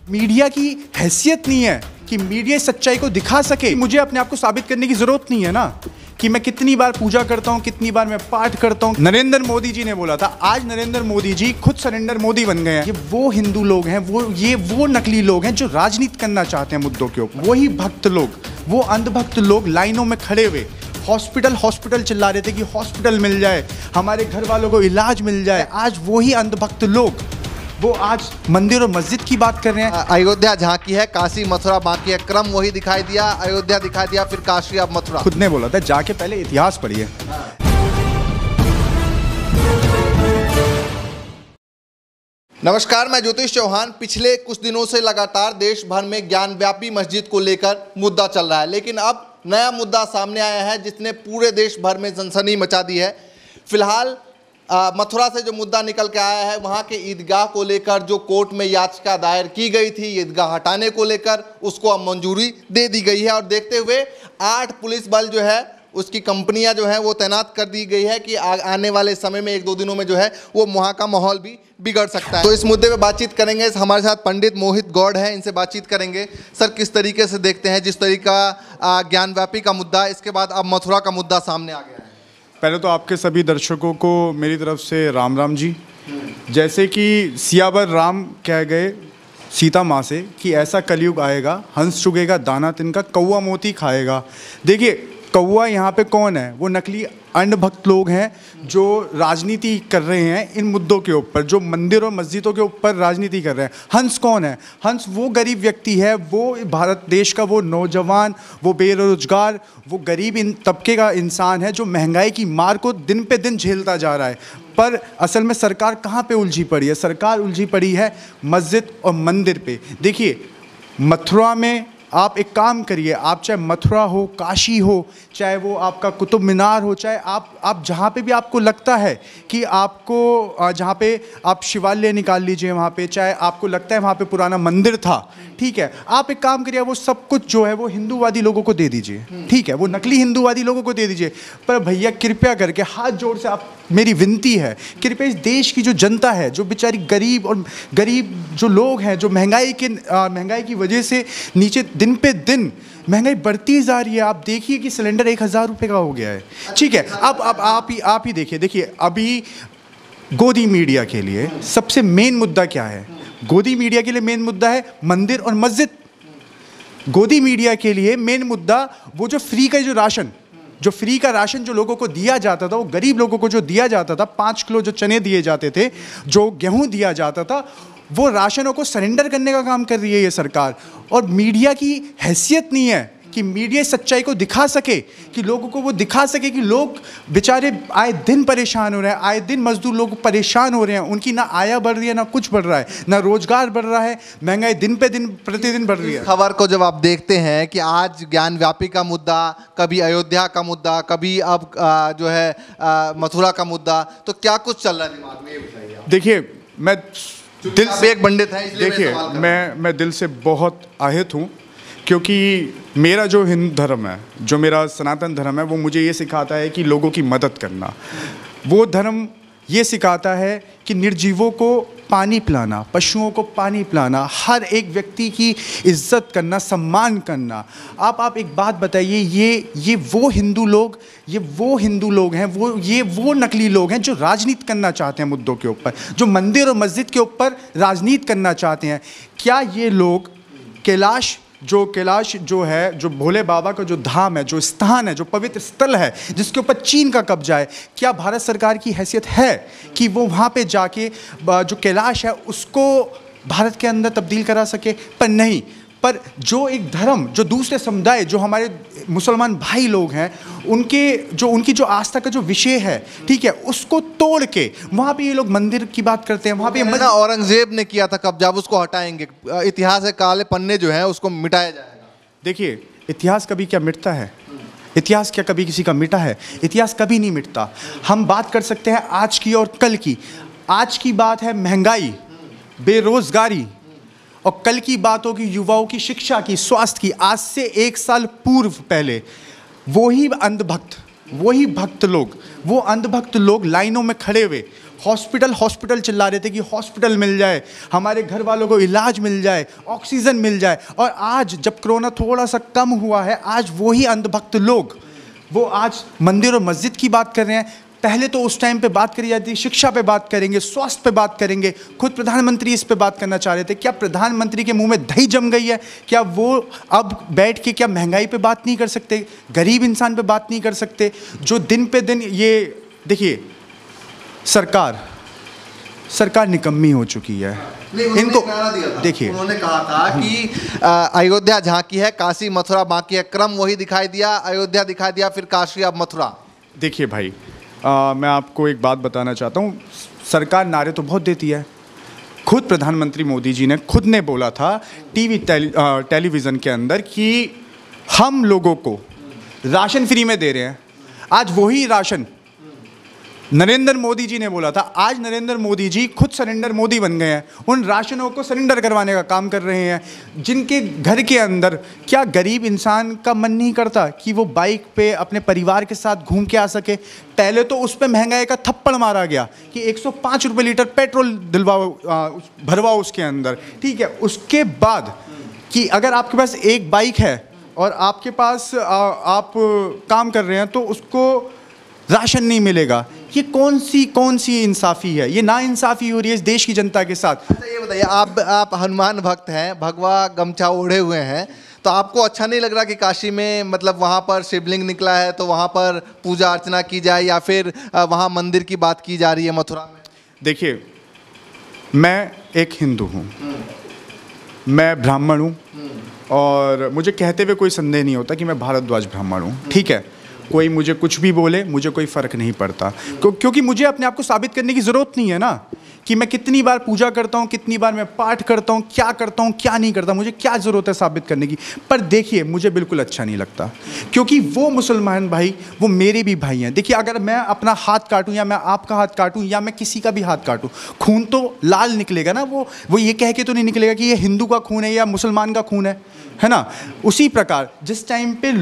Media की हैसियत नहीं है कि मीडिया सच्चाई को दिखा सके। मुझे अपने आप को साबित करने की जरूरत नहीं है ना कि मैं कितनी बार पूजा करता हूँ, कितनी बार मैं पाठ करता हूँ। नरेंद्र मोदी जी ने बोला था, आज नरेंद्र मोदी जी खुद सरेंडर मोदी बन गए हैं। ये वो हिंदू लोग हैं, वो नकली लोग हैं जो राजनीति करना चाहते हैं मुद्दों के ऊपर। वही भक्त लोग, वो अंधभक्त लोग लाइनों में खड़े हुए हॉस्पिटल चिल्ला रहे थे कि हॉस्पिटल मिल जाए, हमारे घर वालों को इलाज मिल जाए। आज वही अंधभक्त लोग वो आज मंदिर और मस्जिद की बात कर रहे हैं। अयोध्या झांकी है, काशी मथुरा बाकी है, क्रम वही दिखाई दिया। अयोध्या दिखाई दिया, फिर काशी, अब मथुरा। खुद ने बोला था जाके पहले इतिहास पढ़िए। नमस्कार, मैं ज्योतिष चौहान। पिछले कुछ दिनों से लगातार देश भर में ज्ञानव्यापी मस्जिद को लेकर मुद्दा चल रहा है, लेकिन अब नया मुद्दा सामने आया है जिसने पूरे देश भर में सनसनी मचा दी है। फिलहाल मथुरा से जो मुद्दा निकल के आया है, वहाँ के ईदगाह को लेकर जो कोर्ट में याचिका दायर की गई थी ईदगाह हटाने को लेकर, उसको अब मंजूरी दे दी गई है। और देखते हुए 8 पुलिस बल जो है उसकी कंपनियां जो है वो तैनात कर दी गई है कि आने वाले समय में 1-2 दिनों में जो है वो वहाँ का माहौल भी बिगड़ सकता है। तो इस मुद्दे पे बातचीत करेंगे। हमारे साथ पंडित मोहित गौड़ हैं, इनसे बातचीत करेंगे। सर, किस तरीके से देखते हैं जिस तरीका ज्ञानव्यापी का मुद्दा, इसके बाद अब मथुरा का मुद्दा सामने आ गया है? पहले तो आपके सभी दर्शकों को मेरी तरफ से राम राम जी। जैसे कि सियावर राम कह गए सीता माँ से कि ऐसा कलयुग आएगा, हंस चुगेगा दाना तिनका, कौवा मोती खाएगा। देखिए, कौवा यहाँ पे कौन है? वो नकली अंधभक्त लोग हैं जो राजनीति कर रहे हैं इन मुद्दों के ऊपर, जो मंदिर और मस्जिदों के ऊपर राजनीति कर रहे हैं। हंस कौन है? हंस वो गरीब व्यक्ति है, वो भारत देश का वो नौजवान, वो बेरोजगार, वो गरीब इन तबके का इंसान है जो महंगाई की मार को दिन पे दिन झेलता जा रहा है। पर असल में सरकार कहाँ पे उलझी पड़ी है? सरकार उलझी पड़ी है मस्जिद और मंदिर पे। देखिए, मथुरा में आप एक काम करिए, आप चाहे मथुरा हो, काशी हो, चाहे वो आपका कुतुब मीनार हो, चाहे आप जहाँ पे भी आपको लगता है कि आपको जहाँ पे आप शिवालय निकाल लीजिए, वहाँ पे चाहे आपको लगता है वहाँ पे पुराना मंदिर था, ठीक है, आप एक काम करिए, वो सब कुछ जो है वो हिंदूवादी लोगों को दे दीजिए, ठीक है, वो नकली हिंदूवादी लोगों को दे दीजिए। पर भैया कृपया करके हाथ जोड़ से आप, मेरी विनती है, कृपया इस देश की जो जनता है, जो बेचारी गरीब जो लोग हैं, जो महंगाई की वजह से नीचे दिन पे दिन महंगाई बढ़ती जा रही है। आप देखिए कि सिलेंडर 1000 रुपये का हो गया है, ठीक है। अब आप ही देखिए अभी गोदी मीडिया के लिए सबसे मेन मुद्दा क्या है? गोदी मीडिया के लिए मेन मुद्दा है मंदिर और मस्जिद। गोदी मीडिया के लिए मेन मुद्दा वो जो फ्री का राशन जो लोगों को दिया जाता था, वो गरीब लोगों को जो दिया जाता था, 5 किलो जो चने दिए जाते थे, जो गेहूं दिया जाता था, वो राशनों को सरेंडर करने का काम कर रही है ये सरकार। और मीडिया की हैसियत नहीं है कि मीडिया सच्चाई को दिखा सके, कि लोगों को वो दिखा सके कि लोग बेचारे आए दिन परेशान हो रहे हैं, आए दिन मजदूर लोग परेशान हो रहे हैं, उनकी ना आय बढ़ रही है, ना कुछ बढ़ रहा है, ना रोजगार बढ़ रहा है, महंगाई दिन पे दिन प्रतिदिन बढ़ रही है। खबर को जब आप देखते हैं कि आज ज्ञानव्यापी का मुद्दा, कभी अयोध्या का मुद्दा, कभी अब जो है मथुरा का मुद्दा, तो क्या कुछ चल रहा है दिमाग में, ये बताइए। देखिए, मैं दिल से एक पंडित है, देखिए मैं दिल से बहुत आहत हूँ, क्योंकि मेरा जो हिंदू धर्म है, जो मेरा सनातन धर्म है, वो मुझे ये सिखाता है कि लोगों की मदद करना। वो धर्म ये सिखाता है कि निर्जीवों को पानी पिलाना, पशुओं को पानी पिलाना, हर एक व्यक्ति की इज्जत करना, सम्मान करना। आप एक बात बताइए, ये वो हिंदू लोग हैं, वो नकली लोग हैं जो राजनीति करना चाहते हैं मुद्दों के ऊपर, जो मंदिर और मस्जिद के ऊपर राजनीति करना चाहते हैं। क्या ये लोग कैलाश जो है, जो भोले बाबा का जो धाम है, जो स्थान है, जो पवित्र स्थल है, जिसके ऊपर चीन का कब्जा है, क्या भारत सरकार की हैसियत है कि वो वहाँ पे जाके जो कैलाश है उसको भारत के अंदर तब्दील करा सके? पर नहीं। पर जो एक धर्म, जो दूसरे समुदाय, जो हमारे मुसलमान भाई लोग हैं, उनकी जो आस्था का जो विषय है, ठीक है, उसको तोड़ के वहाँ पे ये लोग मंदिर की बात करते हैं। वहाँ पे औरंगजेब ने किया था कब्जा, उसको हटाएंगे, इतिहास के काले पन्ने जो है उसको मिटाया जाएगा। देखिए, इतिहास कभी क्या मिटता है? इतिहास क्या कभी किसी का मिटा है? इतिहास कभी नहीं मिटता। हम बात कर सकते हैं आज की और कल की। आज की बात है महंगाई, बेरोजगारी, और कल की बात होगी युवाओं की शिक्षा की, स्वास्थ्य की। आज से 1 साल पूर्व पहले वही अंधभक्त लोग लाइनों में खड़े हुए हॉस्पिटल हॉस्पिटल चिल्ला रहे थे कि हॉस्पिटल मिल जाए, हमारे घर वालों को इलाज मिल जाए, ऑक्सीजन मिल जाए। और आज जब कोरोना थोड़ा सा कम हुआ है, आज वही अंधभक्त लोग वो आज मंदिर और मस्जिद की बात कर रहे हैं। पहले तो उस टाइम पे बात करी जाती थी, शिक्षा पे बात करेंगे, स्वास्थ्य पे बात करेंगे। खुद प्रधानमंत्री इस पे बात करना चाह रहे थे। क्या प्रधानमंत्री के मुंह में दही जम गई है? क्या वो अब बैठ के क्या महंगाई पे बात नहीं कर सकते, गरीब इंसान पे बात नहीं कर सकते? जो दिन पे दिन ये देखिए, सरकार निकम्मी हो चुकी है। इनको देखिए, उन्होंने कहा था कि अयोध्या झांकी है, काशी मथुरा बाकी है। क्रम वही दिखाई दिया, अयोध्या दिखाई दिया, फिर काशी, अब मथुरा। देखिए भाई, मैं आपको एक बात बताना चाहता हूँ। सरकार नारे तो बहुत देती है। खुद प्रधानमंत्री मोदी जी ने खुद ने बोला था टेलीविज़न के अंदर कि हम लोगों को राशन फ्री में दे रहे हैं। आज वही राशन नरेंद्र मोदी जी ने बोला था। आज नरेंद्र मोदी जी खुद सरेंडर मोदी बन गए हैं। उन राशनों को सरेंडर करवाने का काम कर रहे हैं। जिनके घर के अंदर क्या गरीब इंसान का मन नहीं करता कि वो बाइक पे अपने परिवार के साथ घूम के आ सके? पहले तो उस पर महंगाई का थप्पड़ मारा गया कि 105 रुपये लीटर पेट्रोल भरवाओ उसके अंदर, ठीक है। उसके बाद कि अगर आपके पास एक बाइक है और आपके पास आप काम कर रहे हैं तो उसको राशन नहीं मिलेगा। ये कौन सी इंसाफ़ी है? ये ना इंसाफ़ी हो रही है इस देश की जनता के साथ। अच्छा, ये बताइए, आप हनुमान भक्त हैं, भगवा गमछा ओढ़े हुए हैं, तो आपको अच्छा नहीं लग रहा कि काशी में मतलब वहाँ पर शिवलिंग निकला है तो वहाँ पर पूजा अर्चना की जाए, या फिर वहाँ मंदिर की बात की जा रही है मथुरा में? देखिए, मैं एक हिंदू हूँ, मैं ब्राह्मण हूँ, और मुझे कहते हुए कोई संदेह नहीं होता कि मैं भारद्वाज ब्राह्मण हूँ, ठीक है। कोई मुझे कुछ भी बोले, मुझे कोई फ़र्क नहीं पड़ता, क्योंकि मुझे अपने आप को साबित करने की ज़रूरत नहीं है ना कि मैं कितनी बार पूजा करता हूँ, कितनी बार मैं पाठ करता हूँ, क्या नहीं करता। मुझे क्या ज़रूरत है साबित करने की? पर देखिए, मुझे बिल्कुल अच्छा नहीं लगता, क्योंकि वो मुसलमान भाई वो मेरे भी भाई हैं। देखिए, अगर मैं अपना हाथ काटूँ, या मैं आपका हाथ काटूँ, या मैं किसी का भी हाथ काटूँ, खून तो लाल निकलेगा ना। वो ये कह के तो नहीं निकलेगा कि ये हिंदू का खून है या मुसलमान का खून है ना। उसी प्रकार जिस टाइम पे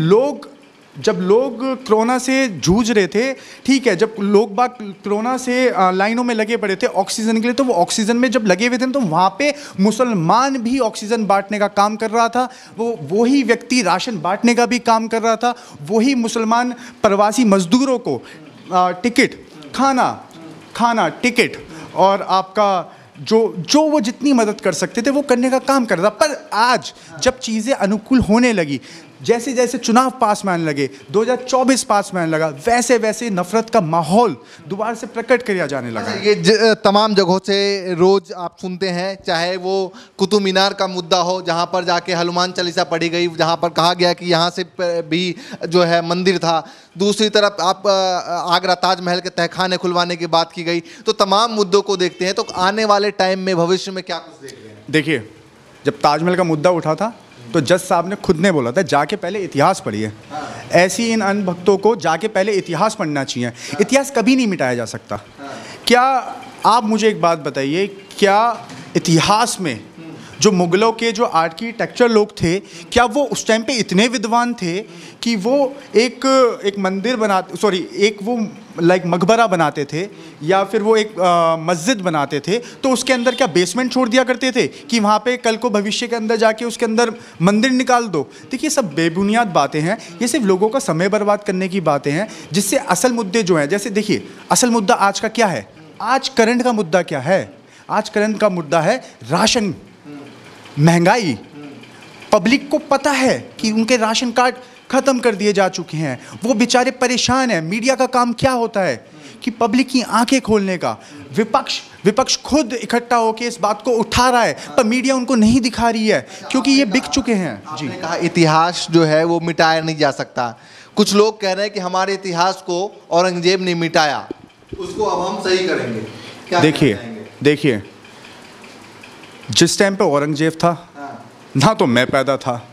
जब लोग कोरोना से जूझ रहे थे, ठीक है, जब लोग बाग कोरोना से लाइनों में लगे पड़े थे ऑक्सीजन के लिए, तो वो ऑक्सीजन में जब लगे हुए थे तो वहाँ पे मुसलमान भी ऑक्सीजन बांटने का काम कर रहा था। वही व्यक्ति राशन बांटने का भी काम कर रहा था। वही मुसलमान प्रवासी मजदूरों को टिकट, खाना टिकट और आपका जो वो जितनी मदद कर सकते थे वो करने का काम कर रहा था। पर आज जब चीज़ें अनुकूल होने लगी, जैसे जैसे चुनाव पास में आने लगे, 2024 पास में आने लगा, वैसे वैसे नफरत का माहौल दोबारा से प्रकट किया जाने लगा। ये तमाम जगहों से रोज आप सुनते हैं, चाहे वो कुतुब मीनार का मुद्दा हो जहां पर जाके हनुमान चालीसा पढ़ी गई, जहां पर कहा गया कि यहां से भी जो है मंदिर था। दूसरी तरफ आप आगरा ताजमहल के तहखाने खुलवाने की बात की गई। तो तमाम मुद्दों को देखते हैं, तो आने वाले टाइम में भविष्य में क्या कुछ देख रहे हैं? देखिए, जब ताजमहल का मुद्दा उठा था तो जज साहब ने खुद ने बोला था जाके पहले इतिहास पढ़िए। ऐसी इन अनभक्तों को जाके पहले इतिहास पढ़ना चाहिए। इतिहास कभी नहीं मिटाया जा सकता। क्या आप मुझे एक बात बताइए, क्या इतिहास में जो मुगलों के जो आर्किटेक्चर लोग थे, क्या वो उस टाइम पे इतने विद्वान थे कि वो एक मंदिर लाइक मकबरा बनाते थे, या फिर वो एक मस्जिद बनाते थे, तो उसके अंदर क्या बेसमेंट छोड़ दिया करते थे कि वहाँ पे कल को भविष्य के अंदर जाके उसके अंदर मंदिर निकाल दो? देखिए, सब बेबुनियाद बातें हैं। ये सिर्फ लोगों का समय बर्बाद करने की बातें हैं, जिससे असल मुद्दे जो हैं, जैसे देखिए, असल मुद्दा आज का क्या है? आज करंट का मुद्दा क्या है? आज करंट का मुद्दा है राशन, महंगाई। पब्लिक को पता है कि उनके राशन कार्ड ख़त्म कर दिए जा चुके हैं, वो बेचारे परेशान हैं। मीडिया का काम क्या होता है कि पब्लिक की आंखें खोलने का। विपक्ष खुद इकट्ठा होकर इस बात को उठा रहा है, पर मीडिया उनको नहीं दिखा रही है, क्योंकि ये बिक चुके हैं। जी, आपने कहा इतिहास जो है वो मिटाया नहीं जा सकता। कुछ लोग कह रहे हैं कि हमारे इतिहास को औरंगजेब ने मिटाया, उसको अब हम सही करेंगे। क्या देखिए, जिस टाइम पे औरंगजेब था, ना तो मैं पैदा था,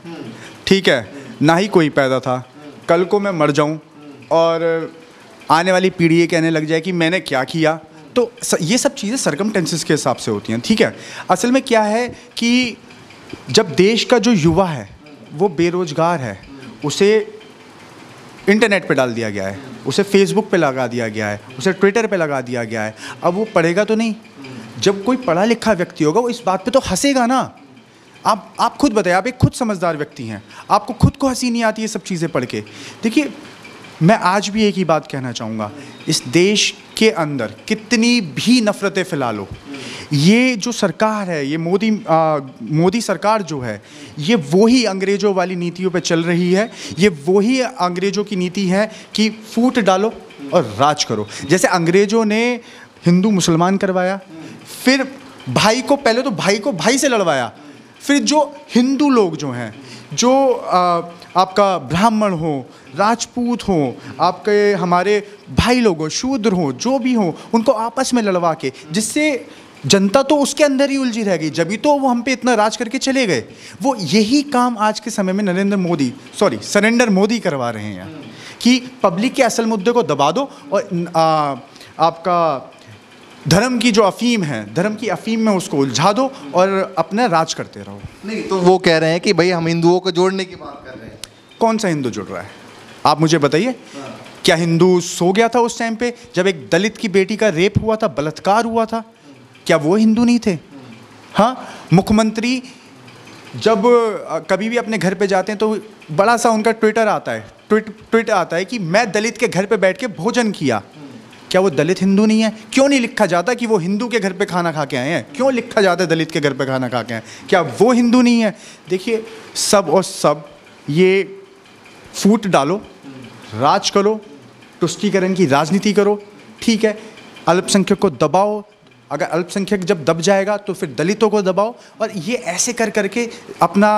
ठीक है, ना ही कोई पैदा था। कल को मैं मर जाऊं और आने वाली पीढ़ी ये कहने लग जाए कि मैंने क्या किया, तो ये सब चीज़ें सर्कमटेंसेस के हिसाब से होती हैं, ठीक है। असल में क्या है कि जब देश का जो युवा है वो बेरोजगार है, उसे इंटरनेट पे डाल दिया गया है, उसे फेसबुक पे लगा दिया गया है, उसे ट्विटर पे लगा दिया गया है। अब वो पढ़ेगा तो नहीं। जब कोई पढ़ा लिखा व्यक्ति होगा वो इस बात पे तो हंसेगा ना। आप खुद बताइए, आप एक खुद समझदार व्यक्ति हैं, आपको खुद को हंसी नहीं आती ये सब चीज़ें पढ़ के। देखिए, मैं आज भी एक ही बात कहना चाहूँगा, इस देश के अंदर कितनी भी नफ़रतें फैला लो, ये जो सरकार है, ये मोदी सरकार जो है, ये वही अंग्रेज़ों वाली नीतियों पे चल रही है। ये वही अंग्रेज़ों की नीति है कि फूट डालो और राज करो। जैसे अंग्रेज़ों ने हिंदू मुसलमान करवाया, फिर भाई को, पहले तो भाई को भाई से लड़वाया, फिर जो हिंदू लोग जो हैं, जो आपका ब्राह्मण हो, राजपूत हो, आपके हमारे भाई लोग हो, शूद्र हो, जो भी हो, उनको आपस में लड़वा के, जिससे जनता तो उसके अंदर ही उलझी रह गई, जभी तो वो हम पे इतना राज करके चले गए। वो यही काम आज के समय में सरेंडर मोदी करवा रहे हैं कि पब्लिक के असल मुद्दे को दबा दो और आपका धर्म की जो अफीम है, धर्म की अफीम में उसको उलझा दो और अपना राज करते रहो। नहीं तो वो कह रहे हैं कि भाई हम हिंदुओं को जोड़ने की बात कर रहे हैं। कौन सा हिंदू जुड़ रहा है? आप मुझे बताइए। क्या हिंदू सो गया था उस टाइम पे जब एक दलित की बेटी का रेप हुआ था, बलात्कार हुआ था? क्या वो हिंदू नहीं थे? हाँ, मुख्यमंत्री जब कभी भी अपने घर पे जाते हैं तो बड़ा सा उनका ट्विटर आता है, ट्वीट आता है कि मैं दलित के घर पे बैठ के भोजन किया। क्या वो दलित हिंदू नहीं है? क्यों नहीं लिखा जाता कि वो हिंदू के घर पे खाना खा के आए हैं? क्यों लिखा जाता है दलित के घर पे खाना खा के आए? क्या वो हिंदू नहीं है? देखिए, सब और सब ये फूट डालो, राज करो, तुष्टीकरण की राजनीति करो, ठीक है। अल्पसंख्यक को दबाओ, अगर अल्पसंख्यक जब दब जाएगा तो फिर दलितों को दबाओ, और ये ऐसे कर करके अपना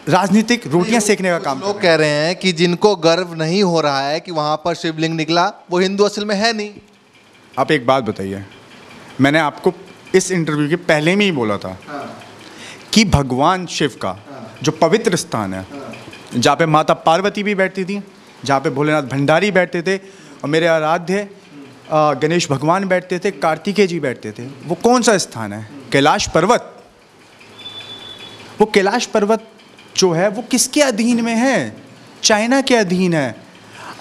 राजनीतिक रोटियां सेकने का काम। लोग कह रहे हैं कि जिनको गर्व नहीं हो रहा है कि वहां पर शिवलिंग निकला, वो हिंदू असल में है नहीं। आप एक बात बताइए, मैंने आपको इस इंटरव्यू के पहले में ही बोला था कि भगवान शिव का जो पवित्र स्थान है, जहाँ पे माता पार्वती भी बैठती थी, जहाँ पे भोलेनाथ भंडारी बैठते थे, और मेरे आराध्य गणेश भगवान बैठते थे, कार्तिकेय जी बैठते थे, वो कौन सा स्थान है? कैलाश पर्वत। वो कैलाश पर्वत जो है वो किसके अधीन में है? चाइना के अधीन है।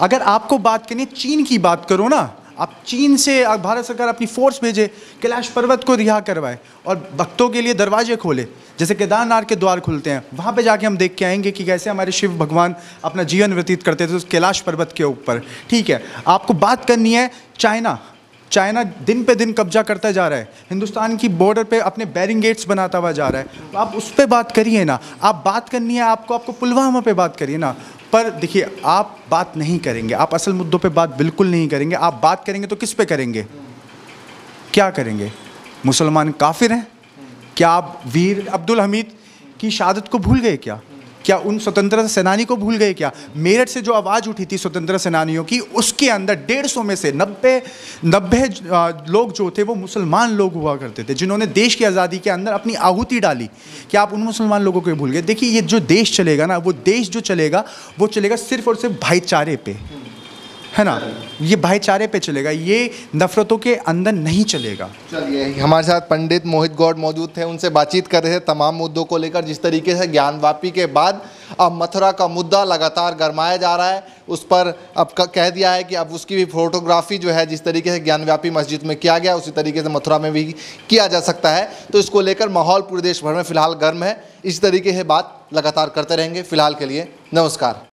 अगर आपको बात करनी है, चीन की बात करो ना, आप चीन से भारत सरकार अपनी फोर्स भेजे, कैलाश पर्वत को रिहा करवाए और भक्तों के लिए दरवाजे खोले, जैसे केदारनाथ के द्वार खुलते हैं। वहाँ पे जाके हम देख के आएंगे कि कैसे हमारे शिव भगवान अपना जीवन व्यतीत करते थे उस कैलाश पर्वत के ऊपर, ठीक है। आपको बात करनी है चाइना दिन पे दिन कब्जा करता जा रहा है, हिंदुस्तान की बॉर्डर पे अपने बैरिंग गेट्स बनाता हुआ जा रहा है, तो आप उस पर बात करिए ना। आप बात करनी है आपको पुलवामा पे बात करिए ना। पर देखिए, आप बात नहीं करेंगे, आप असल मुद्दों पे बात बिल्कुल नहीं करेंगे। आप बात करेंगे तो किस पे करेंगे? क्या करेंगे? मुसलमान काफिर हैं? क्या आप वीर अब्दुल हमीद की शहादत को भूल गए क्या? क्या उन स्वतंत्रता सेनानी को भूल गए क्या? मेरठ से जो आवाज़ उठी थी स्वतंत्रता सेनानियों की, उसके अंदर 150 में से 90 लोग जो थे वो मुसलमान लोग हुआ करते थे, जिन्होंने देश की आज़ादी के अंदर अपनी आहुति डाली। क्या आप उन मुसलमान लोगों को भूल गए? देखिए, ये जो देश चलेगा ना, वो देश जो चलेगा वो चलेगा सिर्फ और सिर्फ भाईचारे पे, है ना। ये भाईचारे पे चलेगा, ये नफरतों के अंदर नहीं चलेगा। चलिए, हमारे साथ पंडित मोहित गौड़ मौजूद थे, उनसे बातचीत कर रहे थे तमाम मुद्दों को लेकर। जिस तरीके से ज्ञानवापी के बाद अब मथुरा का मुद्दा लगातार गरमाया जा रहा है, उस पर अब कह दिया है कि अब उसकी भी फोटोग्राफी जो है, जिस तरीके से ज्ञानवापी मस्जिद में किया गया उसी तरीके से मथुरा में भी किया जा सकता है। तो इसको लेकर माहौल पूरे देश भर में फिलहाल गर्म है। इस तरीके से बात लगातार करते रहेंगे। फिलहाल के लिए नमस्कार।